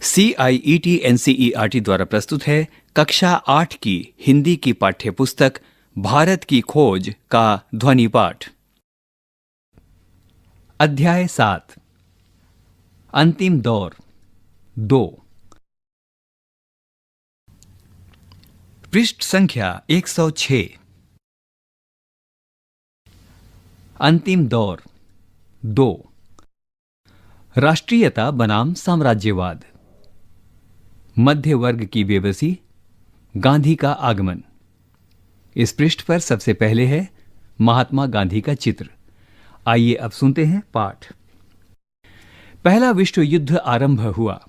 CIET NCERT द्वारा प्रस्तुत है कक्षा 8 की हिंदी की पाठ्यपुस्तक भारत की खोज का ध्वनि पाठ। अध्याय 7 अंतिम दौर 2। पृष्ठ संख्या 106। अंतिम दौर 2। राष्ट्रीयता बनाम साम्राज्यवाद, मध्य वर्ग की बेबसी, गांधी का आगमन। इस पृष्ठ पर सबसे पहले है महात्मा गांधी का चित्र। आइए अब सुनते हैं पाठ। पहला विश्व युद्ध आरंभ हुआ।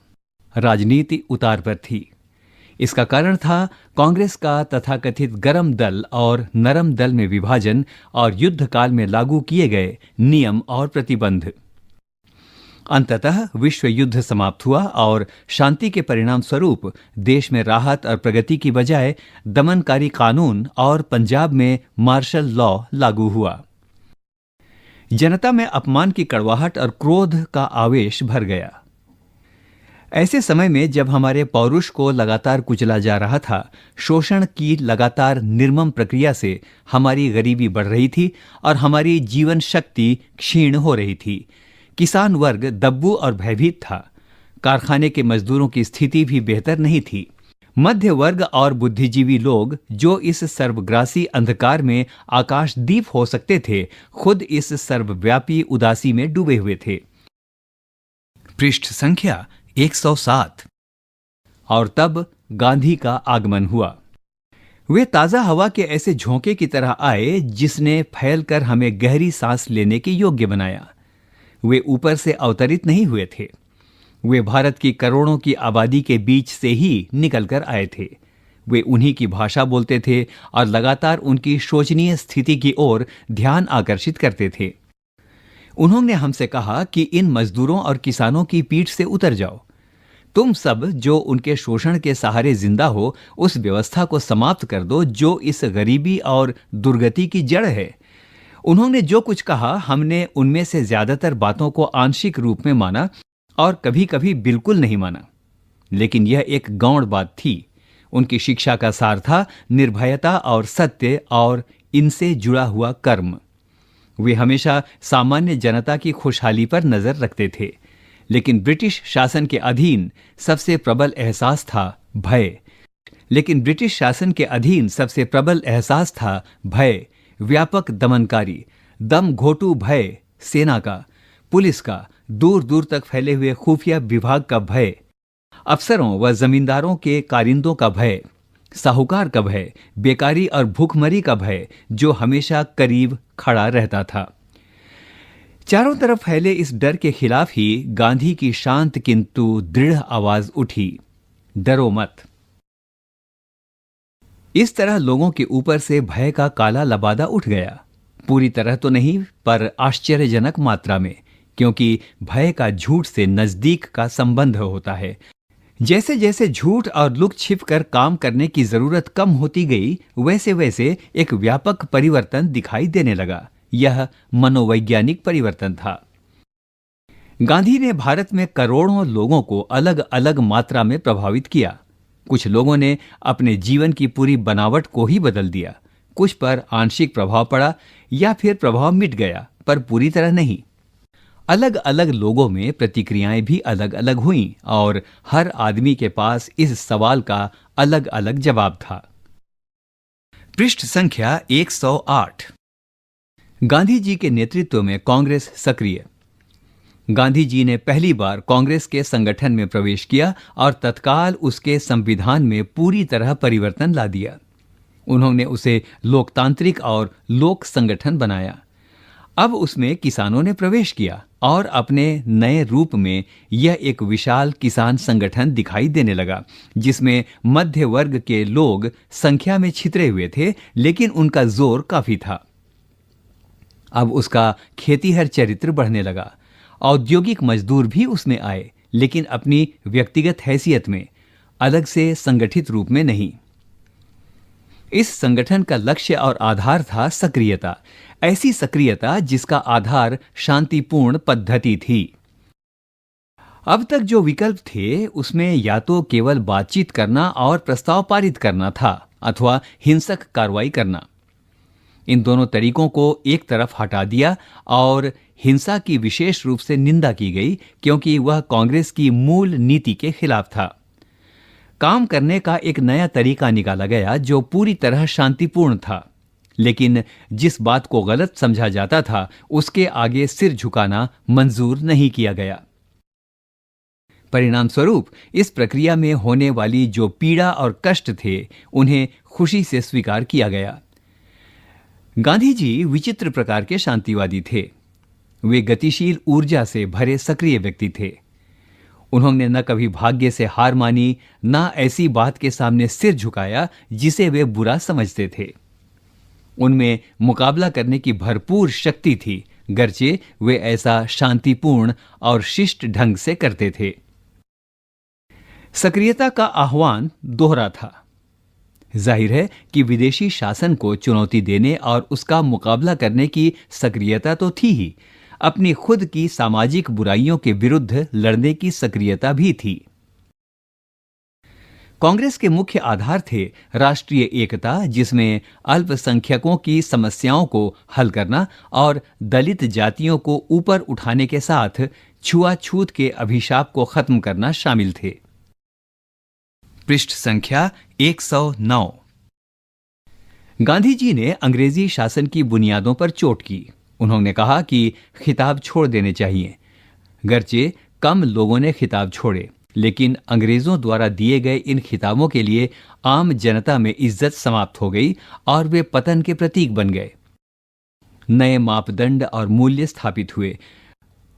राजनीति उतार पर थी। इसका कारण था कांग्रेस का तथाकथित गरम दल और नरम दल में विभाजन और युद्ध काल में लागू किए गए नियम और प्रतिबंध। अंततः विश्व युद्ध समाप्त हुआ और शांति के परिणाम स्वरूप देश में राहत और प्रगति की बजाय दमनकारी कानून और पंजाब में मार्शल लॉ लागू हुआ। जनता में अपमान की कड़वाहट और क्रोध का आवेश भर गया। ऐसे समय में जब हमारे पौरुष को लगातार कुचला जा रहा था, शोषण की लगातार निर्मम प्रक्रिया से हमारी गरीबी बढ़ रही थी और हमारी जीवन शक्ति क्षीण हो रही थी। किसान वर्ग दब्बू और भयभीत था। कारखाने के मजदूरों की स्थिति भी बेहतर नहीं थी। मध्य वर्ग और बुद्धिजीवी लोग जो इस सर्वग्रासी अंधकार में आकाशदीप हो सकते थे, खुद इस सर्वव्यापी उदासी में डूबे हुए थे। पृष्ठ संख्या 107। और तब गांधी का आगमन हुआ। वे ताजा हवा के ऐसे झोंके की तरह आए जिसने फैलकर हमें गहरी सांस लेने के योग्य बनाया। वे ऊपर से अवतरित नहीं हुए थे। वे भारत की करोड़ों की आबादी के बीच से ही निकलकर आए थे। वे उन्हीं की भाषा बोलते थे और लगातार उनकी शोचनीय स्थिति की ओर ध्यान आकर्षित करते थे। उन्होंने हमसे कहा कि इन मजदूरों और किसानों की पीठ से उतर जाओ। तुम सब जो उनके शोषण के सहारे जिंदा हो, उस व्यवस्था को समाप्त कर दो जो इस गरीबी और दुर्गति की जड़ है। उन्होंने जो कुछ कहा, हमने उनमें से ज्यादातर बातों को आंशिक रूप में माना और कभी कभी बिल्कुल नहीं माना, लेकिन यह एक गौण बात थी। उनकी शिक्षा का सार था निर्भयता और सत्य और इनसे जुड़ा हुआ कर्म। वे हमेशा सामान्य जनता की खुशहाली पर नजर रखते थे, लेकिन ब्रिटिश शासन के अधीन सबसे प्रबल एहसास था भय, व्यापक दमनकारी, दम घोटू भय, सेना का, पुलिस का, दूर दूर तक फैले हुए खुफिया विभाग का भय, अफसरों व जमींदारों के कारिंदों का भय, साहूकार का भय, बेकारी और भूखमरी का भय जो हमेशा करीब खड़ा रहता था। चारों तरफ फैले इस डर के खिलाफ ही गांधी की शांत किंतु दृढ़ आवाज उठी, डरो मत। इस तरह लोगों के ऊपर से भय का काला लबादा उठ गया। पूरी तरह तो नहीं, पर आश्चर्यजनक मात्रा में, क्योंकि भय का झूठ से नजदीक का संबंध होता है। जैसे जैसे झूठ और लुक छिप कर काम करने की जरूरत कम होती गई, वैसे वैसे एक व्यापक परिवर्तन दिखाई देने लगा। यह मनोवैज्ञानिक परिवर्तन था। गांधी ने भारत में करोड़ों लोगों को अलग अलग मात्रा में प्रभावित किया। कुछ लोगों ने अपने जीवन की पूरी बनावट को ही बदल दिया। कुछ पर आंशिक प्रभाव पड़ा या फिर प्रभाव मिट गया, पर पूरी तरह नहीं। अलग अलग लोगों में प्रतिक्रियाएं भी अलग अलग हुईं और हर आदमी के पास इस सवाल का अलग अलग जवाब था। पृष्ठ संख्या 108। गांधी जी के नेतृत्व में कांग्रेस सक्रिय। गांधी जी ने पहली बार कांग्रेस के संगठन में प्रवेश किया और तत्काल उसके संविधान में पूरी तरह परिवर्तन ला दिया। उन्होंने उसे लोकतांत्रिक और लोक संगठन बनाया। अब उसमें किसानों ने प्रवेश किया और अपने नए रूप में यह एक विशाल किसान संगठन दिखाई देने लगा, जिसमें मध्य वर्ग के लोग संख्या में छितरे हुए थे, लेकिन उनका जोर काफी था। अब उसका खेतीहर चरित्र बढ़ने लगा। औद्योगिक मजदूर भी उसमें आए, लेकिन अपनी व्यक्तिगत हैसियत में, अलग से संगठित रूप में नहीं। इस संगठन का लक्ष्य और आधार था सक्रियता, ऐसी सक्रियता जिसका आधार शांतिपूर्ण पद्धति थी। अब तक जो विकल्प थे उसमें या तो केवल बातचीत करना और प्रस्ताव पारित करना था अथवा हिंसक कार्रवाई करना। इन दोनों तरीकों को एक तरफ हटा दिया और हिंसा की विशेष रूप से निंदा की गई क्योंकि वह कांग्रेस की मूल नीति के खिलाफ था। काम करने का एक नया तरीका निकाला गया जो पूरी तरह शांतिपूर्ण था, लेकिन जिस बात को गलत समझा जाता था उसके आगे सिर झुकाना मंजूर नहीं किया गया। परिणाम स्वरूप इस प्रक्रिया में होने वाली जो पीड़ा और कष्ट थे उन्हें खुशी से स्वीकार किया गया। गांधी जी विचित्र प्रकार के शांतिवादी थे। वे गतिशील ऊर्जा से भरे सक्रिय व्यक्ति थे। उन्होंने न कभी भाग्य से हार मानी, न ऐसी बात के सामने सिर झुकाया जिसे वे बुरा समझते थे। उनमें मुकाबला करने की भरपूर शक्ति थी, गर्चे वे ऐसा शांतिपूर्ण और शिष्ट ढंग से करते थे। सक्रियता का आह्वान दोहरा था। जाहिर है कि विदेशी शासन को चुनौती देने और उसका मुकाबला करने की सक्रियता तो थी ही, अपनी खुद की सामाजिक बुराइयों के विरुद्ध लड़ने की सक्रियता भी थी। कांग्रेस के मुख्य आधार थे राष्ट्रीय एकता, जिसमें अल्पसंख्यकों की समस्याओं को हल करना और दलित जातियों को ऊपर उठाने के साथ छुआछूत के अभिशाप को खत्म करना शामिल थे। पृष्ठ संख्या 109। गांधी जी ने अंग्रेजी शासन की बुनियादों पर चोट की। उन्होंने कहा कि खिताब छोड़ देने चाहिए। गर्चे कम लोगों ने खिताब छोड़े, लेकिन अंग्रेजों द्वारा दिए गए इन खिताबों के लिए आम जनता में इज्जत समाप्त हो गई और वे पतन के प्रतीक बन गए। नए मापदंड और मूल्य स्थापित हुए।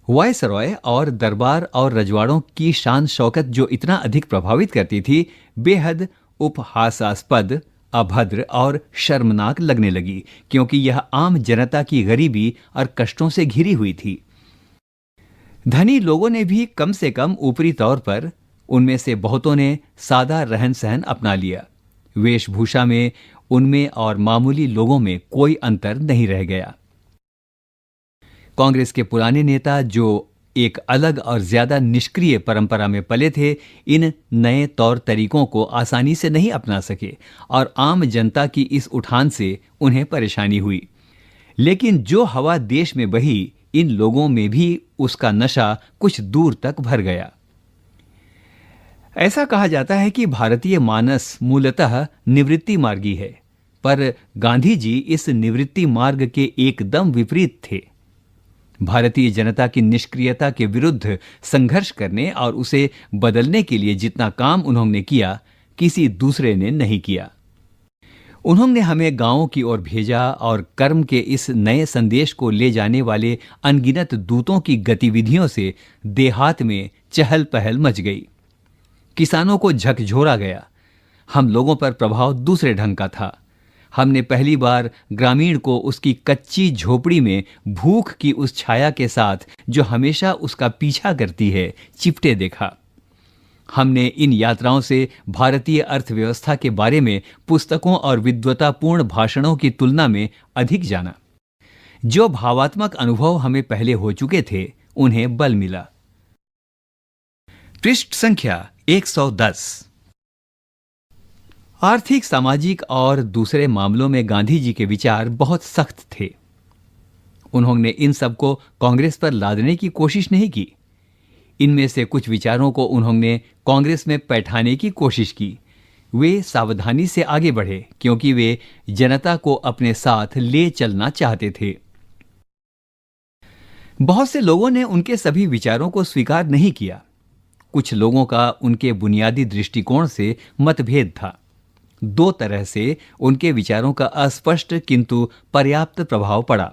वायसरॉय और दरबार और रजवाड़ों की शान शौकत जो इतना अधिक प्रभावित करती थी, बेहद उपहासास्पद, अभद्र और शर्मनाक लगने लगी, क्योंकि यह आम जनता की गरीबी और कष्टों से घिरी हुई थी। धनी लोगों ने भी कम से कम ऊपरी तौर पर, उनमें से बहुतों ने सादा रहन सहन अपना लिया। वेशभूषा में उनमें और मामूली लोगों में कोई अंतर नहीं रह गया। कांग्रेस के पुराने नेता जो एक अलग और ज्यादा निष्क्रिय परंपरा में पले थे, इन नए तौर तरीकों को आसानी से नहीं अपना सके और आम जनता की इस उठान से उन्हें परेशानी हुई। लेकिन जो हवा देश में बही, इन लोगों में भी उसका नशा कुछ दूर तक भर गया। ऐसा कहा जाता है कि भारतीय मानस मूलतः निवृत्ति मार्गी है, पर गांधी जी इस निवृत्ति मार्ग के एकदम विपरीत थे। भारतीय जनता की निष्क्रियता के विरुद्ध संघर्ष करने और उसे बदलने के लिए जितना काम उन्होंने किया, किसी दूसरे ने नहीं किया। उन्होंने हमें गांवों की ओर भेजा और कर्म के इस नए संदेश को ले जाने वाले अनगिनत दूतों की गतिविधियों से देहात में चहल पहल मच गई। किसानों को झकझोरा गया। हम लोगों पर प्रभाव दूसरे ढंग का था। हमने पहली बार ग्रामीण को उसकी कच्ची झोपड़ी में भूख की उस छाया के साथ जो हमेशा उसका पीछा करती है, चिपटे देखा। हमने इन यात्राओं से भारतीय अर्थव्यवस्था के बारे में पुस्तकों और विद्वतापूर्ण भाषणों की तुलना में अधिक जाना। जो भावात्मक अनुभव हमें पहले हो चुके थे, उन्हें बल मिला। पृष्ठ संख्या 110। आर्थिक, सामाजिक और दूसरे मामलों में गांधी जी के विचार बहुत सख्त थे। उन्होंने इन सब को कांग्रेस पर लादने की कोशिश नहीं की। इनमें से कुछ विचारों को उन्होंने कांग्रेस में बैठाने की कोशिश की। वे सावधानी से आगे बढ़े क्योंकि वे जनता को अपने साथ ले चलना चाहते थे। बहुत से लोगों ने उनके सभी विचारों को स्वीकार नहीं किया। कुछ लोगों का उनके बुनियादी दृष्टिकोण से मतभेद था। दो तरह से उनके विचारों का अस्पष्ट किंतु पर्याप्त प्रभाव पड़ा।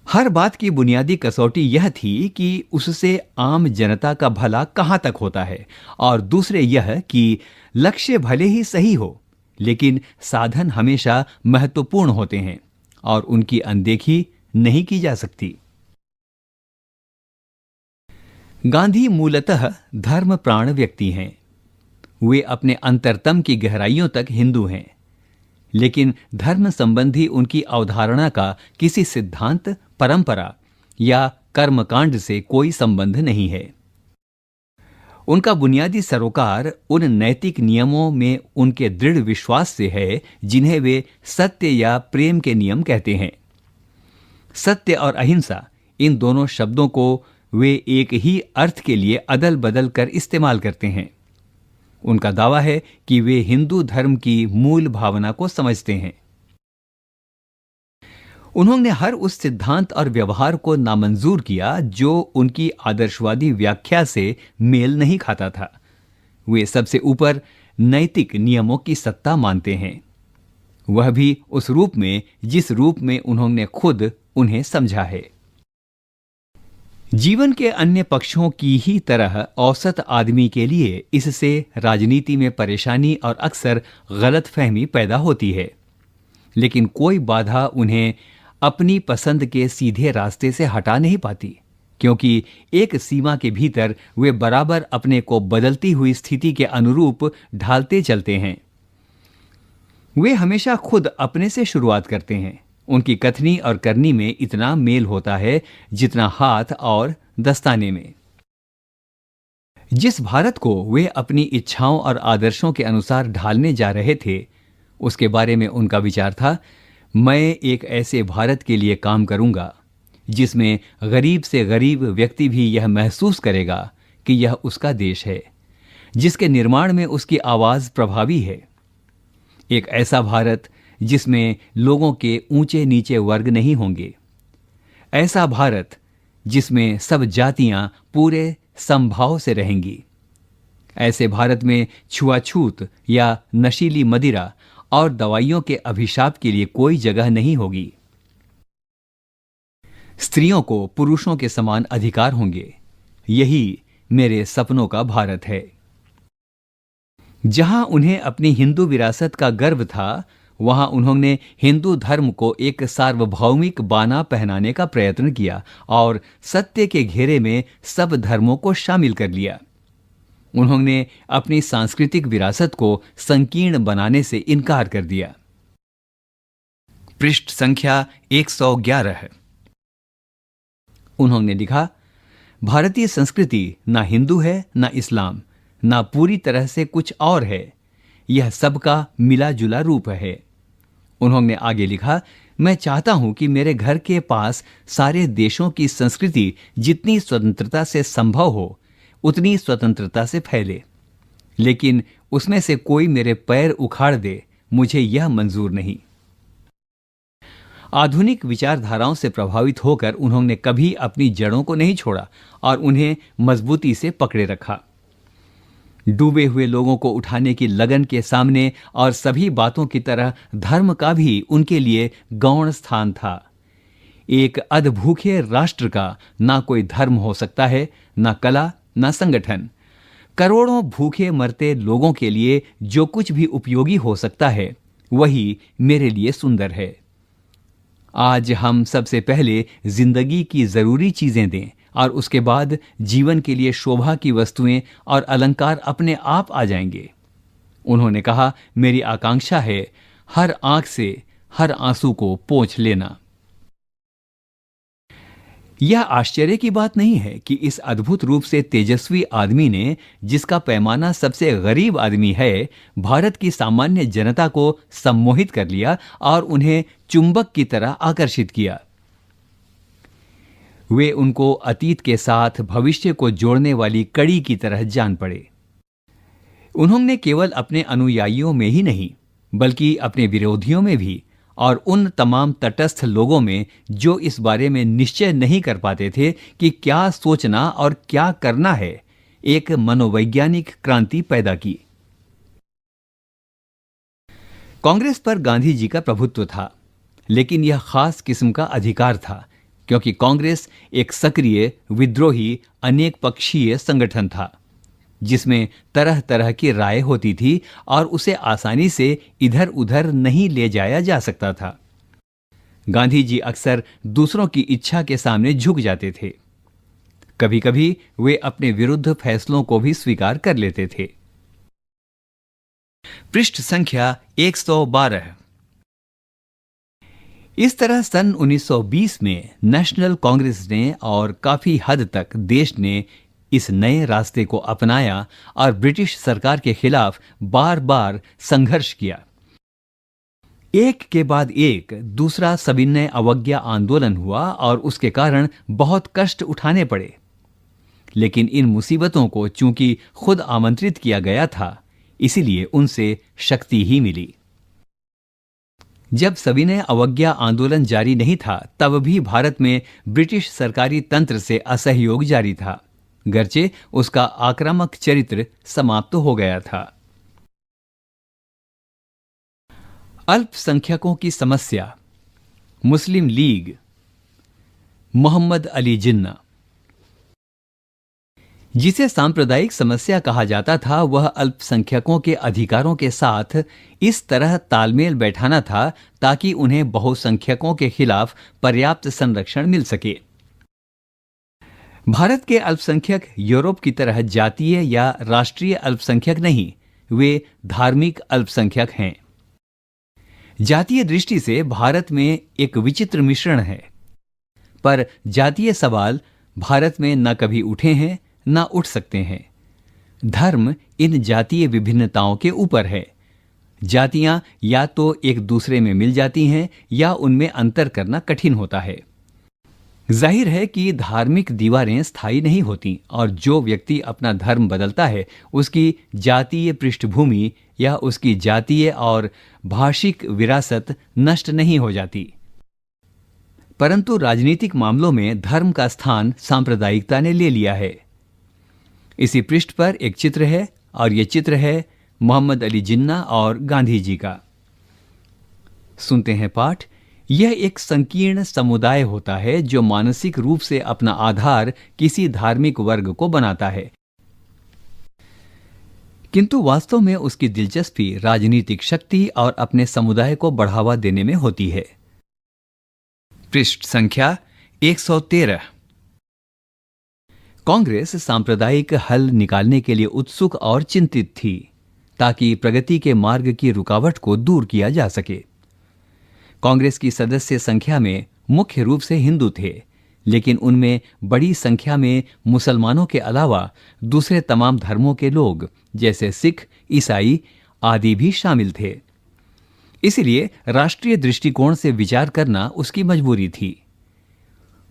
हर बात की बुनियादी कसौटी यह थी कि उससे आम जनता का भला कहां तक होता है, और दूसरे यह कि लक्ष्य भले ही सही हो, लेकिन साधन हमेशा महत्वपूर्ण होते हैं और उनकी अनदेखी नहीं की जा सकती। गांधी मूलतः धर्मप्राण व्यक्ति हैं। वे अपने अंतरतम की गहराइयों तक हिंदू हैं, लेकिन धर्म संबंधी उनकी अवधारणा का किसी सिद्धांत, परंपरा या कर्मकांड से कोई संबंध नहीं है। उनका बुनियादी सरोकार उन नैतिक नियमों में उनके दृढ़ विश्वास से है जिन्हें वे सत्य या प्रेम के नियम कहते हैं। सत्य और अहिंसा, इन दोनों शब्दों को वे एक ही अर्थ के लिए अदल बदल कर इस्तेमाल करते हैं। उनका दावा है कि वे हिंदू धर्म की मूल भावना को समझते हैं। उन्होंने हर उस सिद्धांत और व्यवहार को नामंजूर किया जो उनकी आदर्शवादी व्याख्या से मेल नहीं खाता था। वे सबसे ऊपर नैतिक नियमों की सत्ता मानते हैं, वह भी उस रूप में जिस रूप में उन्होंने खुद उन्हें समझा है। जीवन के अन्य पक्षों की ही तरह औसत आदमी के लिए इससे राजनीति में परेशानी और अक्सर गलतफहमी पैदा होती है, लेकिन कोई बाधा उन्हें अपनी पसंद के सीधे रास्ते से हटा नहीं पाती, क्योंकि एक सीमा के भीतर वे बराबर अपने को बदलती हुई स्थिति के अनुरूप ढालते चलते हैं। वे हमेशा खुद अपने से शुरुआत करते हैं। उनकी कथनी और करनी में इतना मेल होता है जितना हाथ और दस्ताने में। जिस भारत को वे अपनी इच्छाओं और आदर्शों के अनुसार ढालने जा रहे थे, उसके बारे में उनका विचार था, मैं एक ऐसे भारत के लिए काम करूंगा जिसमें गरीब से गरीब व्यक्ति भी यह महसूस करेगा कि यह उसका देश है, जिसके निर्माण में उसकी आवाज प्रभावी है। एक ऐसा भारत जिसमें लोगों के ऊंचे नीचे वर्ग नहीं होंगे। ऐसा भारत जिसमें सब जातियां पूरे समभाव से रहेंगी। ऐसे भारत में छुआछूत या नशीली मदिरा और दवाइयों के अभिशाप के लिए कोई जगह नहीं होगी। स्त्रियों को पुरुषों के समान अधिकार होंगे। यही मेरे सपनों का भारत है। जहां उन्हें अपनी हिंदू विरासत का गर्व था, वहां उन्होंने हिंदू धर्म को एक सार्वभौमिक बाना पहनाने का प्रयत्न किया और सत्य के घेरे में सब धर्मों को शामिल कर लिया। उन्होंने अपनी सांस्कृतिक विरासत को संकीर्ण बनाने से इनकार कर दिया। पृष्ठ संख्या 111। उन्होंने लिखा, भारतीय संस्कृति ना हिंदू है, ना इस्लाम, ना पूरी तरह से कुछ और है। यह सबका मिला जुला रूप है। उन्होंने आगे लिखा, मैं चाहता हूं कि मेरे घर के पास सारे देशों की संस्कृति जितनी स्वतंत्रता से संभव हो उतनी स्वतंत्रता से फैले, लेकिन उसमें से कोई मेरे पैर उखाड़ दे, मुझे यह मंजूर नहीं। आधुनिक विचारधाराओं से प्रभावित होकर उन्होंने कभी अपनी जड़ों को नहीं छोड़ा और उन्हें मजबूती से पकड़े रखा। डूबे हुए लोगों को उठाने की लगन के सामने और सभी बातों की तरह धर्म का भी उनके लिए गौण स्थान था। एक अधभूखे राष्ट्र का ना कोई धर्म हो सकता है, ना कला, ना संगठन। करोड़ों भूखे मरते लोगों के लिए जो कुछ भी उपयोगी हो सकता है, वही मेरे लिए सुंदर है। आज हम सबसे पहले जिंदगी की जरूरी चीजें दें और उसके बाद जीवन के लिए शोभा की वस्तुएं और अलंकार अपने आप आ जाएंगे। उन्होंने कहा, मेरी आकांक्षा है हर आंख से हर आंसू को पोंछ लेना। यह आश्चर्य की बात नहीं है कि इस अद्भुत रूप से तेजस्वी आदमी ने, जिसका पैमाना सबसे गरीब आदमी है, भारत की सामान्य जनता को सम्मोहित कर लिया और उन्हें चुंबक की तरह आकर्षित किया। वे उनको अतीत के साथ भविष्य को जोड़ने वाली कड़ी की तरह जान पड़े। उन्होंने केवल अपने अनुयायियों में ही नहीं, बल्कि अपने विरोधियों में भी और उन तमाम तटस्थ लोगों में जो इस बारे में निश्चय नहीं कर पाते थे कि क्या सोचना और क्या करना है, एक मनोवैज्ञानिक क्रांति पैदा की। कांग्रेस पर गांधी जी का प्रभुत्व था, लेकिन यह खास किस्म का अधिकार था, क्योंकि कांग्रेस एक सक्रिय, विद्रोही, अनेक पक्षीय संगठन था जिसमें तरह तरह की राय होती थी और उसे आसानी से इधर उधर नहीं ले जाया जा सकता था। गांधी जी अक्सर दूसरों की इच्छा के सामने झुक जाते थे। कभी कभी वे अपने विरुद्ध फैसलों को भी स्वीकार कर लेते थे। पृष्ठ संख्या 112। इस तरह सन 1920 में नेशनल कांग्रेस ने और काफी हद तक देश ने इस नए रास्ते को अपनाया और ब्रिटिश सरकार के खिलाफ बार बार संघर्ष किया। एक के बाद एक दूसरा सविनय अवज्ञा आंदोलन हुआ और उसके कारण बहुत कष्ट उठाने पड़े। लेकिन इन मुसीबतों को चूंकि खुद आमंत्रित किया गया था, इसीलिए उनसे शक्ति ही मिली। जब सविनय अवज्ञा आंदोलन जारी नहीं था, तब भी भारत में ब्रिटिश सरकारी तंत्र से असहयोग जारी था, गर्चे उसका आक्रामक चरित्र समाप्त हो गया था। अल्पसंख्यकों की समस्या, मुस्लिम लीग, मोहम्मद अली जिन्ना। जिसे सांप्रदायिक समस्या कहा जाता था, वह अल्पसंख्यकों के अधिकारों के साथ इस तरह तालमेल बैठाना था ताकि उन्हें बहुसंख्यकों के खिलाफ पर्याप्त संरक्षण मिल सके। भारत के अल्पसंख्यक यूरोप की तरह जातीय या राष्ट्रीय अल्पसंख्यक नहीं, वे धार्मिक अल्पसंख्यक हैं। जातीय दृष्टि से भारत में एक विचित्र मिश्रण है, पर जातीय सवाल भारत में न कभी उठे हैं न उठ सकते हैं। धर्म इन जातीय विभिन्नताओं के ऊपर है। जातियां या तो एक दूसरे में मिल जाती हैं या उनमें अंतर करना कठिन होता है। जाहिर है कि धार्मिक दीवारें स्थायी नहीं होती और जो व्यक्ति अपना धर्म बदलता है, उसकी जातीय पृष्ठभूमि या उसकी जातीय और भाषिक विरासत नष्ट नहीं हो जाती। परंतु राजनीतिक मामलों में धर्म का स्थान सांप्रदायिकता ने ले लिया है। इसी पृष्ठ पर एक चित्र है और यह चित्र है मोहम्मद अली जिन्ना और गांधी जी का। सुनते हैं पाठ। यह एक संकीर्ण समुदाय होता है जो मानसिक रूप से अपना आधार किसी धार्मिक वर्ग को बनाता है, किंतु वास्तव में उसकी दिलचस्पी राजनीतिक शक्ति और अपने समुदाय को बढ़ावा देने में होती है। पृष्ठ संख्या 113। कांग्रेस सांप्रदायिक हल निकालने के लिए उत्सुक और चिंतित थी ताकि प्रगति के मार्ग की रुकावट को दूर किया जा सके। कांग्रेस की सदस्य संख्या में मुख्य रूप से हिंदू थे, लेकिन उनमें बड़ी संख्या में मुसलमानों के अलावा दूसरे तमाम धर्मों के लोग जैसे सिख, ईसाई आदि भी शामिल थे। इसलिए राष्ट्रीय दृष्टिकोण से विचार करना उसकी मजबूरी थी।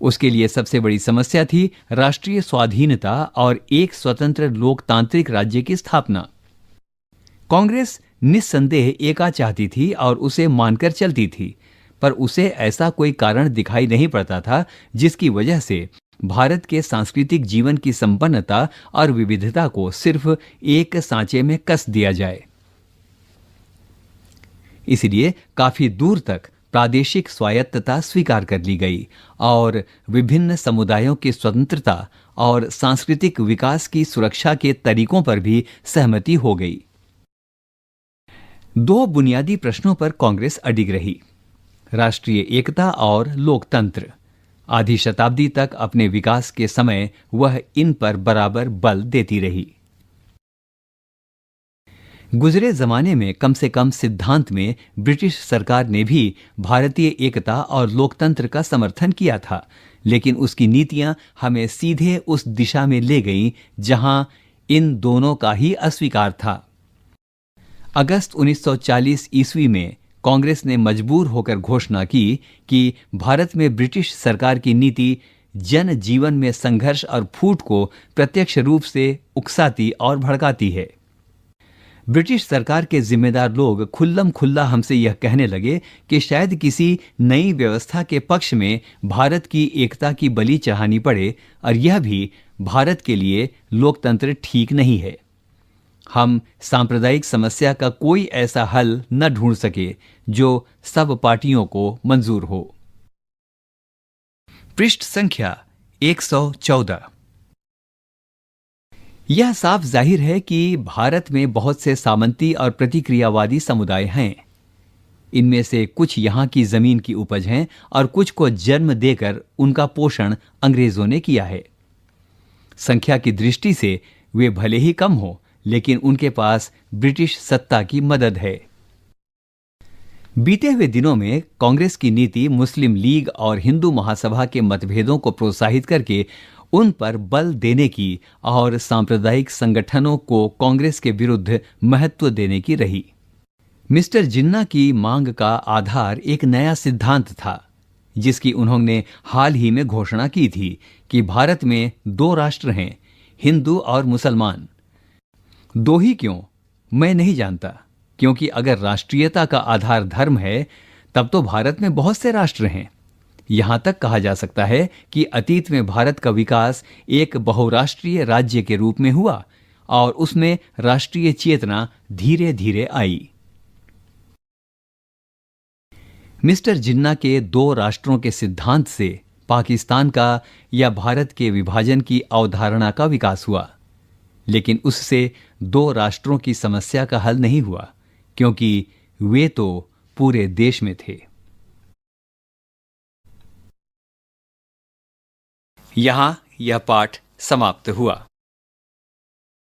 उसके लिए सबसे बड़ी समस्या थी राष्ट्रीय स्वाधीनता और एक स्वतंत्र लोकतांत्रिक राज्य की स्थापना। कांग्रेस निस्संदेह एका चाहती थी और उसे मानकर चलती थी, पर उसे ऐसा कोई कारण दिखाई नहीं पड़ता था जिसकी वजह से भारत के सांस्कृतिक जीवन की संपन्नता और विविधता को सिर्फ एक सांचे में कस दिया जाए। इसलिए काफी दूर तक प्रादेशिक स्वायत्तता स्वीकार कर ली गई और विभिन्न समुदायों की स्वतंत्रता और सांस्कृतिक विकास की सुरक्षा के तरीकों पर भी सहमति हो गई। दो बुनियादी प्रश्नों पर कांग्रेस अडिग रही, राष्ट्रीय एकता और लोकतंत्र। आधी शताब्दी तक अपने विकास के समय वह इन पर बराबर बल देती रही। गुजरे जमाने में कम से कम सिद्धांत में ब्रिटिश सरकार ने भी भारतीय एकता और लोकतंत्र का समर्थन किया था, लेकिन उसकी नीतियां हमें सीधे उस दिशा में ले गईं जहां इन दोनों का ही अस्वीकार था। अगस्त 1940 ईस्वी में कांग्रेस ने मजबूर होकर घोषणा की कि भारत में ब्रिटिश सरकार की नीति जन जीवन में संघर्ष और फूट को प्रत्यक्ष रूप से उकसाती और भड़काती है। ब्रिटिश सरकार के जिम्मेदार लोग खुल्लम खुल्ला हमसे यह कहने लगे कि शायद किसी नई व्यवस्था के पक्ष में भारत की एकता की बलि चढ़ानी पड़े और यह भी भारत के लिए लोकतंत्र ठीक नहीं है। हम सांप्रदायिक समस्या का कोई ऐसा हल न ढूंढ सके जो सब पार्टियों को मंजूर हो। पृष्ठ संख्या 114। यह साफ जाहिर है कि भारत में बहुत से सामंती और प्रतिक्रियावादी समुदाय हैं। इनमें से कुछ यहाँ की जमीन की उपज हैं और कुछ को जन्म देकर उनका पोषण अंग्रेजों ने किया है। संख्या की दृष्टि से वे भले ही कम हो, लेकिन उनके पास ब्रिटिश सत्ता की मदद है। बीते हुए दिनों में कांग्रेस की नीति मुस्लिम लीग और हिंदू महासभा के मतभेदों को प्रोत्साहित करके उन पर बल देने की और सांप्रदायिक संगठनों को कांग्रेस के विरुद्ध महत्व देने की रही। मिस्टर जिन्ना की मांग का आधार एक नया सिद्धांत था, जिसकी उन्होंने हाल ही में घोषणा की थी कि भारत में 2 राष्ट्र हैं, हिंदू और मुसलमान। 2 ही क्यों, मैं नहीं जानता, क्योंकि अगर राष्ट्रीयता का आधार धर्म है, तब तो भारत में बहुत से राष्ट्र हैं। यहां तक कहा जा सकता है कि अतीत में भारत का विकास एक बहुराष्ट्रीय राज्य के रूप में हुआ और उसमें राष्ट्रीय चेतना धीरे धीरे आई। मिस्टर जिन्ना के 2 राष्ट्रों के सिद्धांत से पाकिस्तान का या भारत के विभाजन की अवधारणा का विकास हुआ, लेकिन उससे 2 राष्ट्रों की समस्या का हल नहीं हुआ, क्योंकि वे तो पूरे देश में थे। यहां यह पाठ समाप्त हुआ।